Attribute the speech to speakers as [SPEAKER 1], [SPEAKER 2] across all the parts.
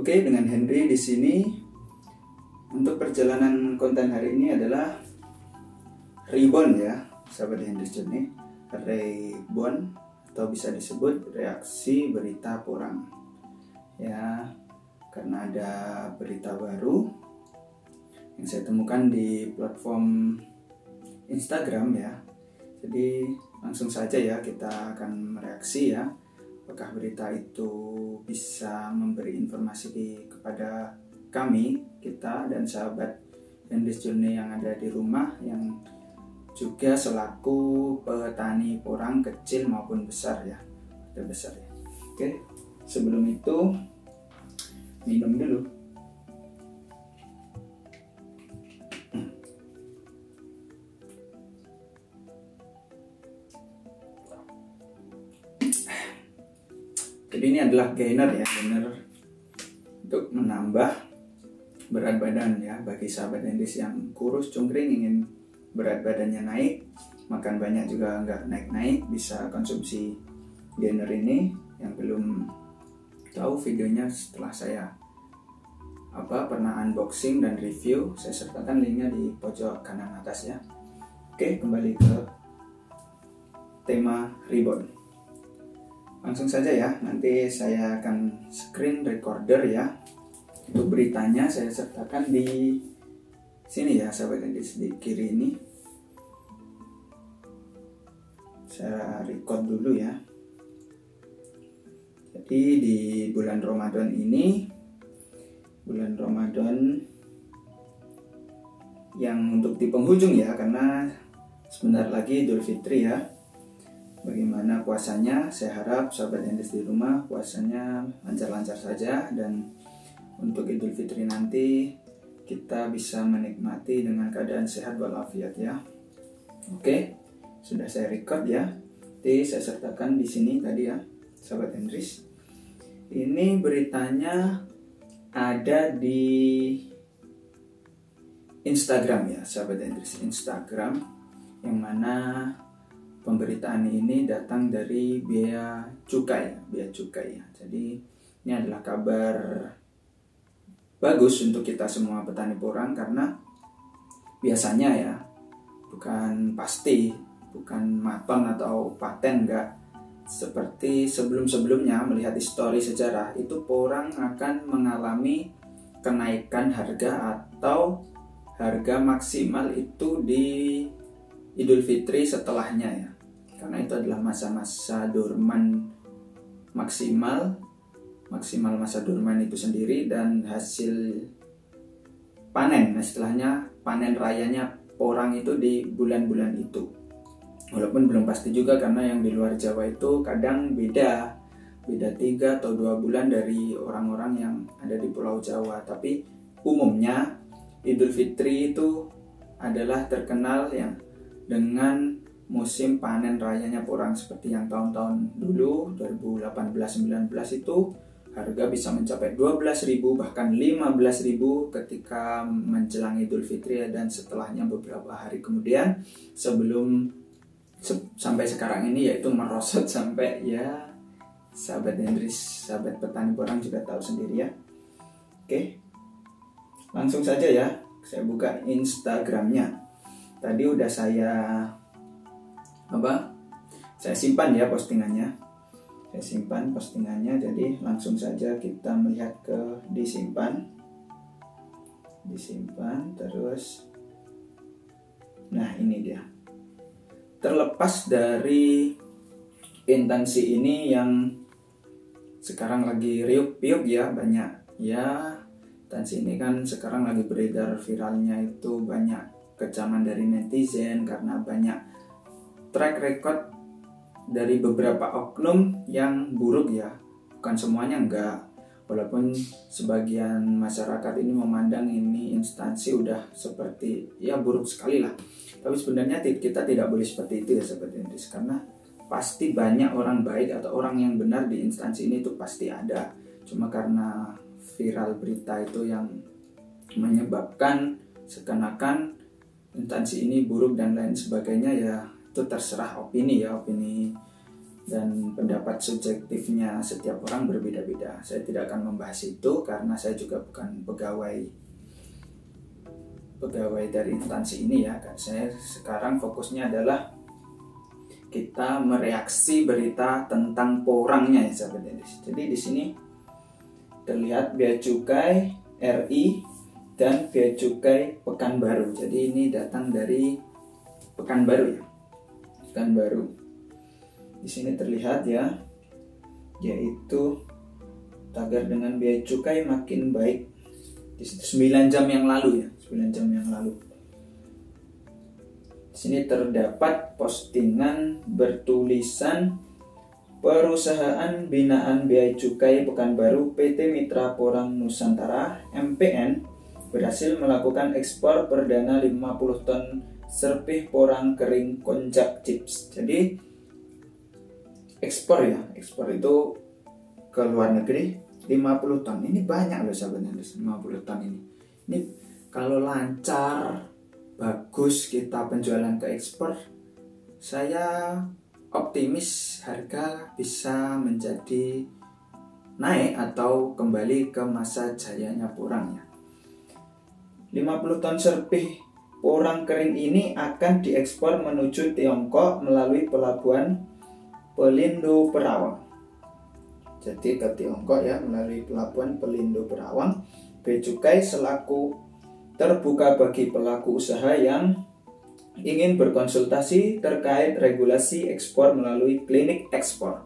[SPEAKER 1] Oke, dengan Henry di sini. Untuk perjalanan konten hari ini adalah rebound ya, sahabat Henry Journey. Rebound atau bisa disebut reaksi berita porang. Ya, karena ada berita baru yang saya temukan di platform Instagram ya. Jadi langsung saja ya kita akan mereaksi ya. Apakah berita itu bisa memberi informasi kepada kami, kita dan sahabat Henry Journey yang ada di rumah, yang juga selaku petani porang kecil maupun besar ya. Besar ya. Oke, sebelum itu minum dulu. Jadi ini adalah gainer ya, gainer untuk menambah berat badan ya bagi sahabat Hendris yang kurus cungkring, ingin berat badannya naik, makan banyak juga nggak naik-naik, bisa konsumsi gainer ini. Yang belum tahu videonya setelah saya pernah unboxing dan review, saya sertakan linknya di pojok kanan atas ya. Oke, kembali ke tema rebound. Langsung saja ya, nanti saya akan screen recorder ya. Untuk beritanya saya sertakan di sini ya, sahabat yang di kiri ini. Saya record dulu ya. Jadi di bulan Ramadan ini, bulan Ramadan yang untuk di penghujung ya, karena sebentar lagi Idul Fitri ya. Bagaimana puasanya? Saya harap sahabat Hendris di rumah puasanya lancar-lancar saja, dan untuk Idul Fitri nanti kita bisa menikmati dengan keadaan sehat walafiat ya. Oke, sudah saya record ya. Jadi saya sertakan di sini tadi ya, sahabat Hendris. Ini beritanya ada di Instagram ya, sahabat Hendris. Instagram yang mana pemberitaan ini datang dari Bea Cukai ya. Jadi ini adalah kabar bagus untuk kita semua petani porang, karena biasanya ya, bukan pasti, bukan maton atau paten, enggak. Seperti sebelum-sebelumnya, melihat histori sejarah, itu porang akan mengalami kenaikan harga atau harga maksimal itu di Idul Fitri setelahnya ya. Karena itu adalah masa-masa dorman maksimal masa dorman itu sendiri, dan hasil panen, istilahnya panen rayanya porang itu di bulan-bulan itu. Walaupun belum pasti juga, karena yang di luar Jawa itu kadang beda 3 atau 2 bulan dari orang-orang yang ada di Pulau Jawa. Tapi umumnya Idul Fitri itu adalah terkenal yang dengan musim panen rayanya porang, seperti yang tahun-tahun dulu 2018-19 itu harga bisa mencapai 12.000 bahkan 15.000 ketika menjelang Idul Fitri, dan setelahnya beberapa hari kemudian sampai sekarang ini yaitu merosot sampai ya, sahabat Hendris, sahabat petani porang juga tahu sendiri ya. Oke, langsung saja ya, saya buka Instagramnya. Tadi udah saya simpan ya postingannya. Saya simpan postingannya, jadi langsung saja kita melihat ke disimpan terus. Nah, ini dia. Terlepas dari intensi ini yang sekarang lagi riuk-piuk ya, banyak ya. Intensi ini kan sekarang lagi beredar viralnya itu, banyak kecaman dari netizen karena banyak track record dari beberapa oknum yang buruk ya. Bukan semuanya, enggak. Walaupun sebagian masyarakat ini memandang ini instansi udah seperti ya buruk sekali lah. Tapi sebenarnya kita tidak boleh seperti itu ya, sahabat Hendris. Karena pasti banyak orang baik atau orang yang benar di instansi ini, itu pasti ada. Cuma karena viral berita itu yang menyebabkan seakan-akan instansi ini buruk dan lain sebagainya ya, itu terserah opini ya, opini dan pendapat subjektifnya setiap orang berbeda-beda. Saya tidak akan membahas itu karena saya juga bukan pegawai dari instansi ini ya. Saya sekarang fokusnya adalah kita mereaksi berita tentang porangnya ya sahabat Dennis. Jadi di sini terlihat bea cukai RI dan bea cukai Pekanbaru. Jadi ini datang dari Pekanbaru ya. Pekanbaru. Di sini terlihat ya, yaitu tagar dengan bea cukai makin baik. Di situ 9 jam yang lalu ya, 9 jam yang lalu. Di sini terdapat postingan bertulisan Perusahaan Binaan Bea Cukai Pekanbaru PT Mitra Porang Nusantara MPN berhasil melakukan ekspor perdana 50 ton serpih porang kering konjak chips. Jadi ekspor ya, ekspor itu ke luar negeri 50 ton. Ini banyak loh sahabat, 50 ton ini. Ini kalau lancar, bagus kita penjualan ke ekspor, saya optimis harga bisa menjadi naik atau kembali ke masa jayanya porang ya. 50 ton serpih porang kering ini akan diekspor menuju Tiongkok melalui pelabuhan Pelindo Perawang. Jadi ke Tiongkok ya melalui pelabuhan Pelindo Perawang. Bea cukai selaku terbuka bagi pelaku usaha yang ingin berkonsultasi terkait regulasi ekspor melalui klinik ekspor.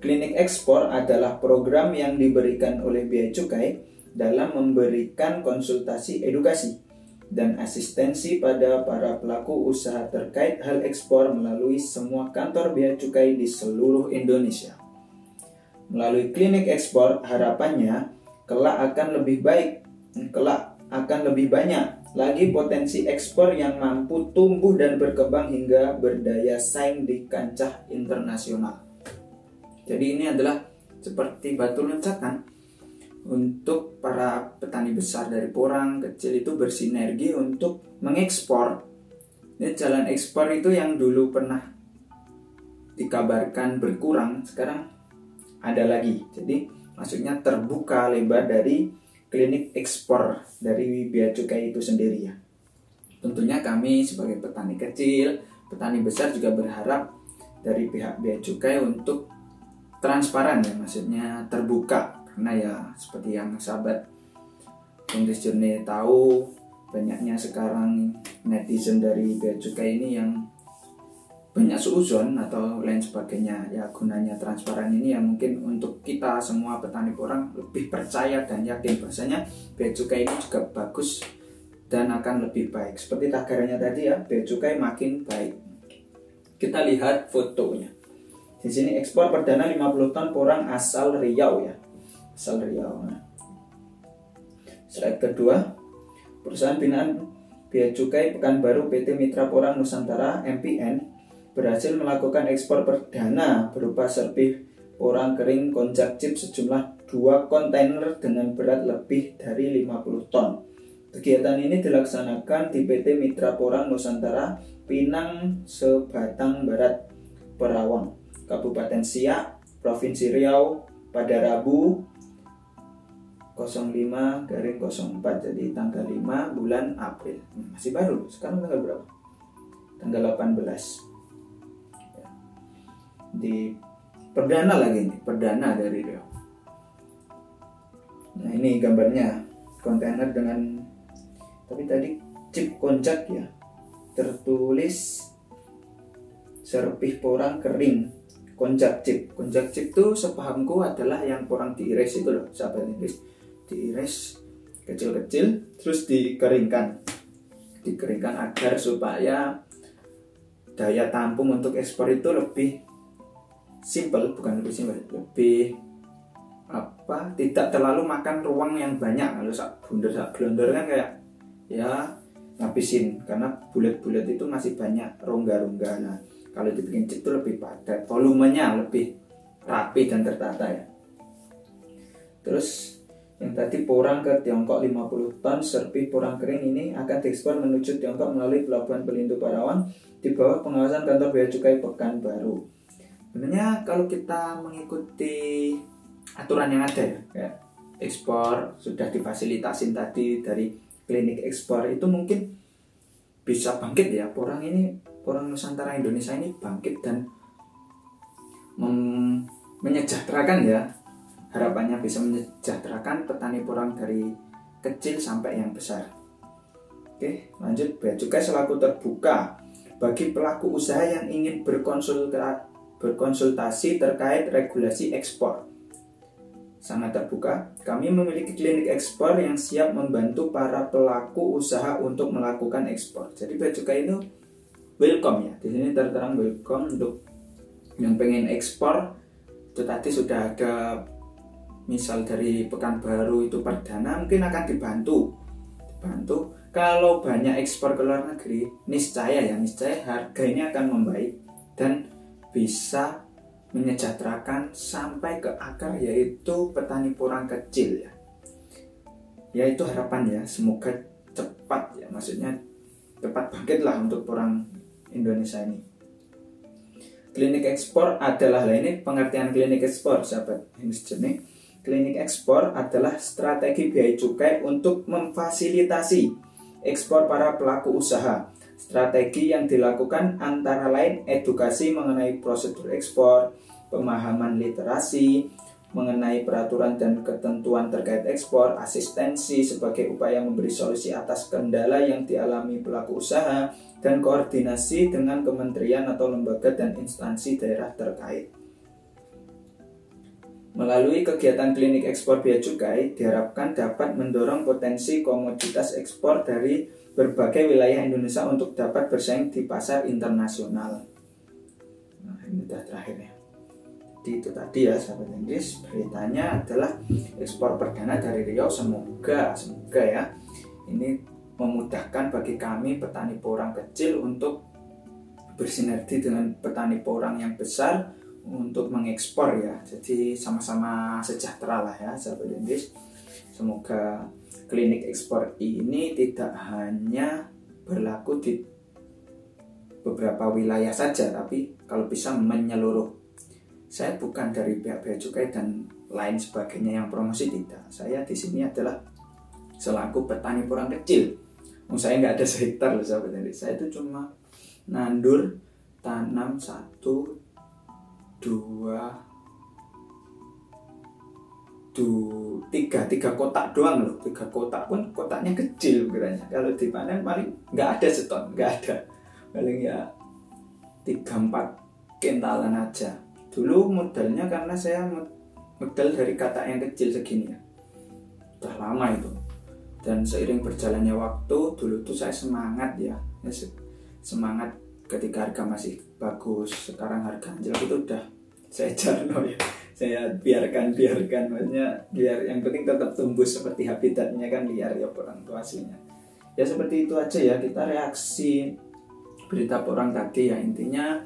[SPEAKER 1] Klinik ekspor adalah program yang diberikan oleh bea cukai dalam memberikan konsultasi edukasi dan asistensi pada para pelaku usaha terkait hal ekspor melalui semua kantor bea cukai di seluruh Indonesia. Melalui klinik ekspor, harapannya kelak akan lebih banyak lagi potensi ekspor yang mampu tumbuh dan berkembang hingga berdaya saing di kancah internasional. Jadi ini adalah seperti batu loncatan untuk para petani besar dari porang kecil itu bersinergi untuk mengekspor. Ini jalan ekspor itu yang dulu pernah dikabarkan berkurang, sekarang ada lagi. Jadi maksudnya terbuka lebar dari klinik ekspor dari bea cukai itu sendiri ya. Tentunya kami sebagai petani kecil, petani besar juga berharap dari pihak bea cukai untuk transparan ya, maksudnya terbuka. Karena ya seperti yang sahabat Inggris Journey tahu, banyaknya sekarang netizen dari bea cukai ini yang banyak suuzon atau lain sebagainya. Ya gunanya transparan ini ya mungkin untuk kita semua petani porang lebih percaya dan yakin bahwasanya bea cukai ini juga bagus dan akan lebih baik. Seperti tagarnya tadi ya, bea cukai makin baik. Kita lihat fotonya. Di sini ekspor perdana 50 ton porang asal Riau ya. Asal Riau. Nah. Slide kedua, perusahaan binaan bea cukai Pekanbaru PT Mitra Porang Nusantara MPN berhasil melakukan ekspor perdana berupa serpih porang kering konjak chips sejumlah 2 kontainer dengan berat lebih dari 50 ton. Kegiatan ini dilaksanakan di PT Mitra Porang Nusantara Pinang Sebatang Barat, Perawang, Kabupaten Siak, Provinsi Riau pada Rabu 05/04, jadi tanggal 5 bulan April. Masih baru, sekarang tanggal berapa? Tanggal 18. Di perdana lagi nih, perdana dari Riau. Nah ini gambarnya, kontainer dengan, tapi tadi chip konjak ya, tertulis serpih porang kering konjak chip. Konjak chip itu sepahamku adalah yang porang diiris itu loh, sahabat Inggris. Diiris kecil-kecil terus dikeringkan agar supaya daya tampung untuk ekspor itu lebih simple, lebih tidak terlalu makan ruang yang banyak. Kalau sak blender kan kayak ya ngabisin, karena bulat-bulat itu masih banyak rongga-rongga. Nah kalau dibikin chip itu lebih padat, volumenya lebih rapi dan tertata ya. Terus yang tadi porang ke Tiongkok 50 ton serpih porang kering ini akan diekspor menuju Tiongkok melalui pelabuhan Pelindo Perawang di bawah pengawasan kantor bea cukai Pekanbaru. Sebenarnya kalau kita mengikuti aturan yang ada ya, kayak ekspor sudah difasilitasin tadi dari klinik ekspor, itu mungkin bisa bangkit ya, orang Nusantara Indonesia ini bangkit dan menyejahterakan ya, harapannya bisa menyejahterakan petani porang dari kecil sampai yang besar. Oke, lanjut. Bea Cukai selaku terbuka bagi pelaku usaha yang ingin berkonsultasi terkait regulasi ekspor. Sangat terbuka. Kami memiliki klinik ekspor yang siap membantu para pelaku usaha untuk melakukan ekspor. Jadi Bea Cukai itu welcome ya. Di sini terterang welcome untuk yang pengen ekspor. Itu tadi sudah ada misal dari Pekanbaru itu perdana, mungkin akan dibantu. Kalau banyak ekspor ke luar negeri, niscaya harga ini akan membaik dan bisa menyejahterakan sampai ke akar, yaitu petani porang kecil ya. Ya itu harapan ya, semoga cepat ya, maksudnya cepat bangkitlah untuk porang Indonesia ini. Klinik ekspor adalah, ini pengertian klinik ekspor sahabat ini. Klinik ekspor adalah strategi bea cukai untuk memfasilitasi ekspor para pelaku usaha. Strategi yang dilakukan antara lain edukasi mengenai prosedur ekspor, pemahaman literasi mengenai peraturan dan ketentuan terkait ekspor, asistensi sebagai upaya memberi solusi atas kendala yang dialami pelaku usaha, dan koordinasi dengan kementerian atau lembaga dan instansi daerah terkait. Melalui kegiatan klinik ekspor bea cukai diharapkan dapat mendorong potensi komoditas ekspor dari berbagai wilayah Indonesia untuk dapat bersaing di pasar internasional. Nah, ini sudah terakhir ya. Jadi itu tadi ya sahabat Inggris, beritanya adalah ekspor perdana dari Riau. Semoga ya ini memudahkan bagi kami petani porang kecil untuk bersinergi dengan petani porang yang besar untuk mengekspor ya. Jadi sama-sama sejahtera lah ya sahabat Inggris. Semoga klinik ekspor ini tidak hanya berlaku di beberapa wilayah saja, tapi kalau bisa menyeluruh. Saya bukan dari pihak bea cukai dan lain sebagainya yang promosi, tidak. Saya di sini adalah selaku petani porang kecil. Saya nggak ada sehektar loh sahabat Inggris. Saya itu cuma nandur, tanam 3 kotak doang loh. 3 kotak pun kotaknya kecil ukurannya. Kalau dipanen paling nggak ada seton, nggak ada. Paling ya 3-4 kintalan aja. Dulu modalnya karena saya modal dari katak yang kecil segini ya. Udah lama itu. Dan seiring berjalannya waktu, dulu tuh saya semangat ya. Semangat ketika harga masih bagus. Sekarang harga anjlok itu udah saya jarno ya. Saya biarkan maksudnya biar yang penting tetap tumbuh seperti habitatnya, kan liar ya porang itu aslinya. Ya seperti itu aja ya kita reaksi berita porang tadi ya. Intinya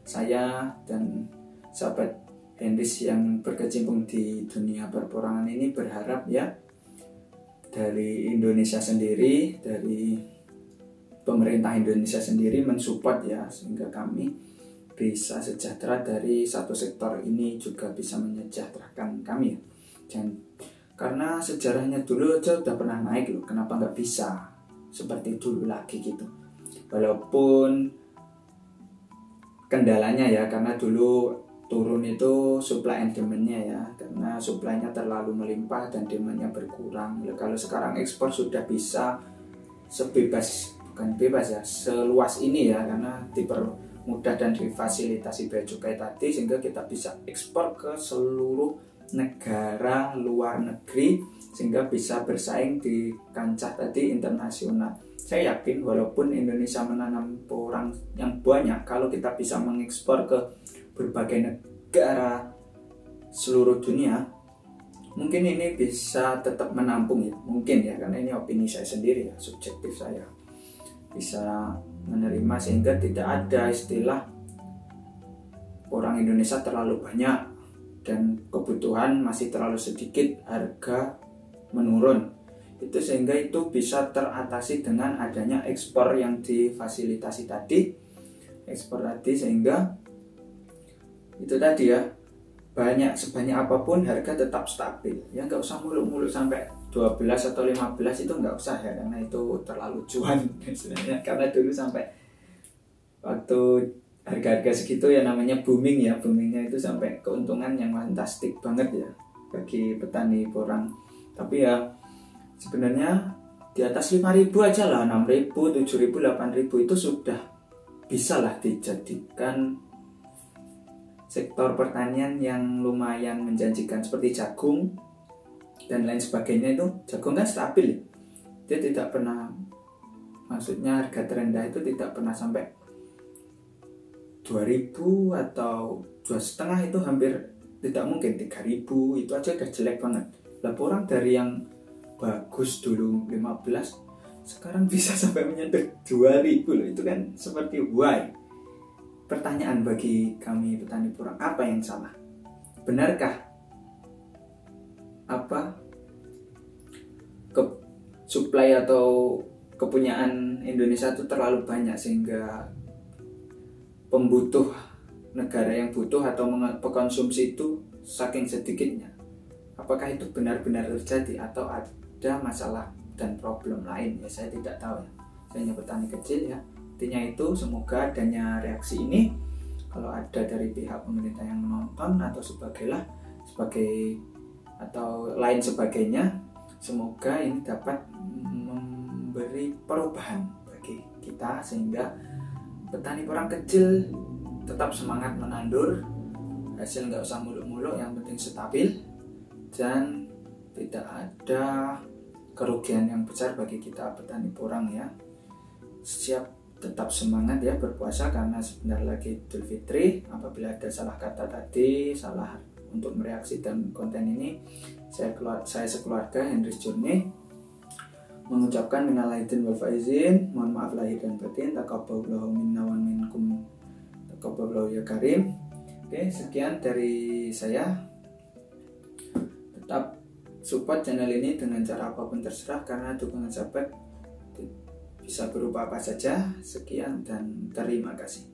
[SPEAKER 1] saya dan sahabat Hendris yang berkecimpung di dunia perporangan ini berharap ya dari Indonesia sendiri, dari pemerintah Indonesia sendiri mensupport ya, sehingga kami bisa sejahtera dari satu sektor ini juga bisa menyejahterakan kami ya. Dan karena sejarahnya dulu aja udah pernah naik loh, kenapa nggak bisa seperti dulu lagi gitu. Walaupun kendalanya ya, karena dulu turun itu supply and demand-nya ya, karena supply-nya terlalu melimpah dan demand-nya berkurang. Kalau sekarang ekspor sudah bisa bukan bebas ya, seluas ini ya, karena dipermudah dan difasilitasi bea cukai tadi, sehingga kita bisa ekspor ke seluruh negara luar negeri, sehingga bisa bersaing di kancah tadi internasional. Saya yakin walaupun Indonesia menanam porang yang banyak, kalau kita bisa mengekspor ke berbagai negara seluruh dunia, mungkin ini bisa tetap menampung ya, mungkin ya, karena ini opini saya sendiri ya, subjektif saya, bisa menerima sehingga tidak ada istilah orang Indonesia terlalu banyak dan kebutuhan masih terlalu sedikit, harga menurun. Itu sehingga itu bisa teratasi dengan adanya ekspor yang difasilitasi tadi, sehingga itu tadi ya, sebanyak apapun harga tetap stabil ya, nggak usah muluk-muluk sampai 12 atau 15 itu nggak usah ya, karena itu terlalu cuan sebenarnya. Karena dulu sampai waktu harga-harga segitu ya, namanya booming ya, boomingnya itu sampai keuntungan yang fantastik banget ya bagi petani porang. Tapi ya sebenarnya di atas 5.000 aja lah, 6.000, 7.000, 8.000 itu sudah bisa lah dijadikan sektor pertanian yang lumayan menjanjikan, seperti jagung dan lain sebagainya. Itu jagung kan stabil, dia tidak pernah, maksudnya harga terendah itu tidak pernah sampai 2.000 atau 2,5, itu hampir tidak mungkin. 3.000 itu aja udah jelek banget lah. Porang dari yang bagus dulu 15 sekarang bisa sampai menyentuh 2.000 loh. Itu kan seperti why. Pertanyaan bagi kami petani porang, apa yang salah? Benarkah supply atau kepunyaan Indonesia itu terlalu banyak sehingga pembutuh, negara yang butuh atau pengkonsumsi itu saking sedikitnya? Apakah itu benar-benar terjadi atau ada masalah dan problem lain? Ya saya tidak tahu ya, saya hanya petani kecil ya. Intinya itu, semoga adanya reaksi ini, kalau ada dari pihak pemerintah yang menonton atau sebagai atau lain sebagainya, semoga ini dapat memberi perubahan bagi kita sehingga petani porang kecil tetap semangat menandur, hasil nggak usah muluk-muluk, yang penting stabil dan tidak ada kerugian yang besar bagi kita petani porang ya. Siap tetap semangat ya berpuasa, karena sebentar lagi Idul Fitri. Apabila ada salah kata tadi, salah untuk mereaksi dan konten ini, saya sekeluarga Hendris Jurni mengucapkan minal aidin wal faizin, mohon maaf lahir dan batin, taqabbalallahu minna wa minkum, taqabbalallahu ya karim. Oke, sekian dari saya. Tetap support channel ini dengan cara apapun terserah, karena dukungan sahabat bisa berupa apa saja. Sekian dan terima kasih.